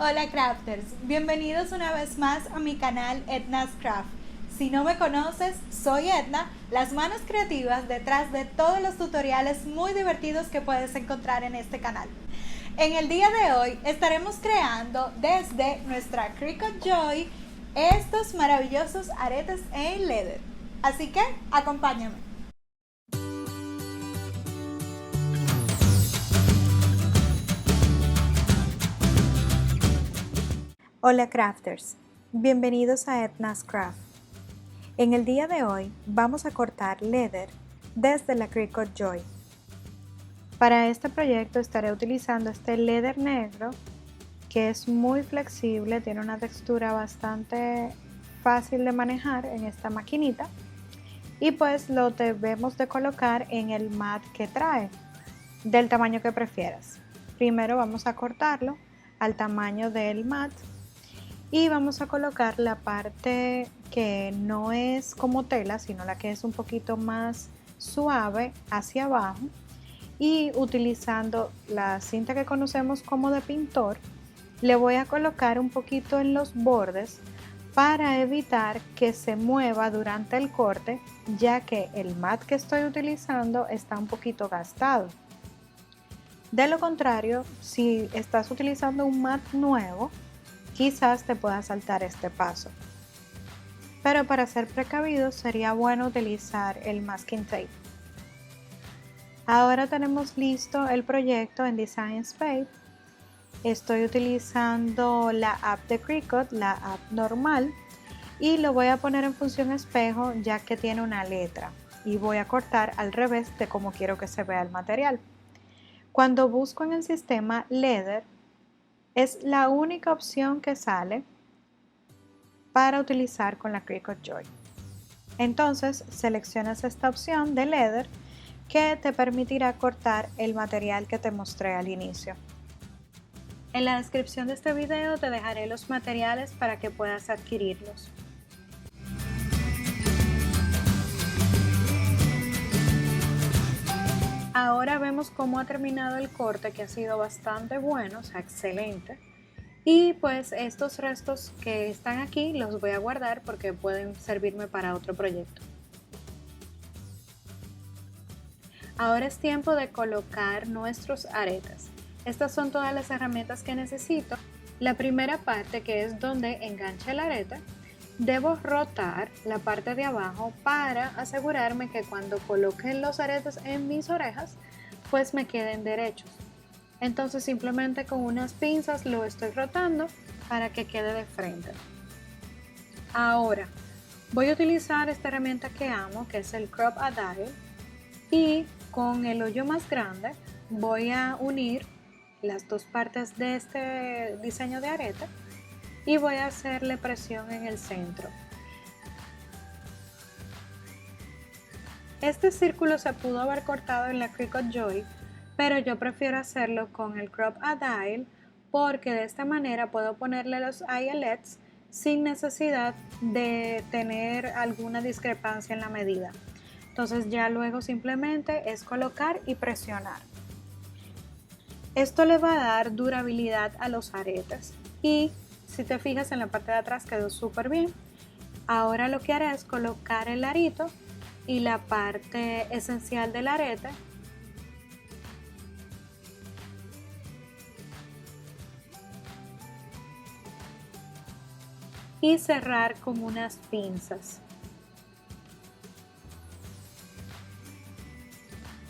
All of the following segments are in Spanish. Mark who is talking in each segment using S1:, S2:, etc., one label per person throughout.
S1: Hola crafters, bienvenidos una vez más a mi canal Edna's Craft. Si no me conoces, soy Edna, las manos creativas detrás de todos los tutoriales muy divertidos que puedes encontrar en este canal. En el día de hoy estaremos creando desde nuestra Cricut Joy estos maravillosos aretes en leather. Así que acompáñame. Hola crafters, bienvenidos a Edna's Craft. En el día de hoy vamos a cortar leather desde la Cricut Joy. Para este proyecto estaré utilizando este leather negro que es muy flexible, tiene una textura bastante fácil de manejar en esta maquinita y pues lo debemos de colocar en el mat que trae, del tamaño que prefieras. Primero vamos a cortarlo al tamaño del mat y vamos a colocar la parte que no es como tela, sino la que es un poquito más suave hacia abajo, y utilizando la cinta que conocemos como de pintor, le voy a colocar un poquito en los bordes para evitar que se mueva durante el corte, ya que el mat que estoy utilizando está un poquito gastado. De lo contrario, si estás utilizando un mat nuevo, quizás te pueda saltar este paso. Pero para ser precavidos sería bueno utilizar el masking tape. Ahora tenemos listo el proyecto en Design Space. Estoy utilizando la app de Cricut, la app normal, y lo voy a poner en función espejo ya que tiene una letra y voy a cortar al revés de como quiero que se vea el material. Cuando busco en el sistema Leather, es la única opción que sale para utilizar con la Cricut Joy. Entonces seleccionas esta opción de Leather que te permitirá cortar el material que te mostré al inicio. En la descripción de este video te dejaré los materiales para que puedas adquirirlos. Ahora vemos cómo ha terminado el corte, que ha sido bastante bueno, o sea, excelente. Y pues estos restos que están aquí los voy a guardar porque pueden servirme para otro proyecto. Ahora es tiempo de colocar nuestros aretes. Estas son todas las herramientas que necesito. La primera parte, que es donde engancha el arete, debo rotar la parte de abajo para asegurarme que cuando coloque los aretes en mis orejas, pues me queden derechos. Entonces simplemente con unas pinzas lo estoy rotando para que quede de frente. Ahora voy a utilizar esta herramienta que amo, que es el Crop a Dial, y con el hoyo más grande voy a unir las dos partes de este diseño de arete y voy a hacerle presión en el centro. Este círculo se pudo haber cortado en la Cricut Joy, pero yo prefiero hacerlo con el Crop a Dial porque de esta manera puedo ponerle los eyelets sin necesidad de tener alguna discrepancia en la medida. Entonces ya luego simplemente es colocar y presionar. Esto le va a dar durabilidad a los aretes y si te fijas en la parte de atrás quedó súper bien. Ahora lo que haré es colocar el arito y la parte esencial del arete y cerrar con unas pinzas.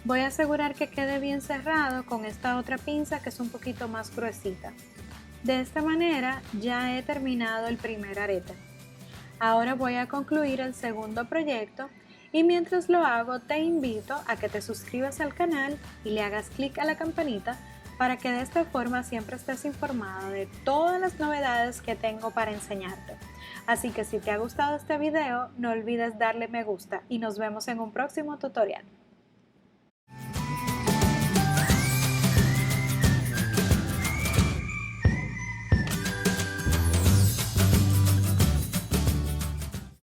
S1: Voy a asegurar que quede bien cerrado con esta otra pinza que es un poquito más gruesita. De esta manera ya he terminado el primer arete. Ahora voy a concluir el segundo proyecto y mientras lo hago te invito a que te suscribas al canal y le hagas clic a la campanita para que de esta forma siempre estés informado de todas las novedades que tengo para enseñarte. Así que si te ha gustado este video no olvides darle me gusta y nos vemos en un próximo tutorial.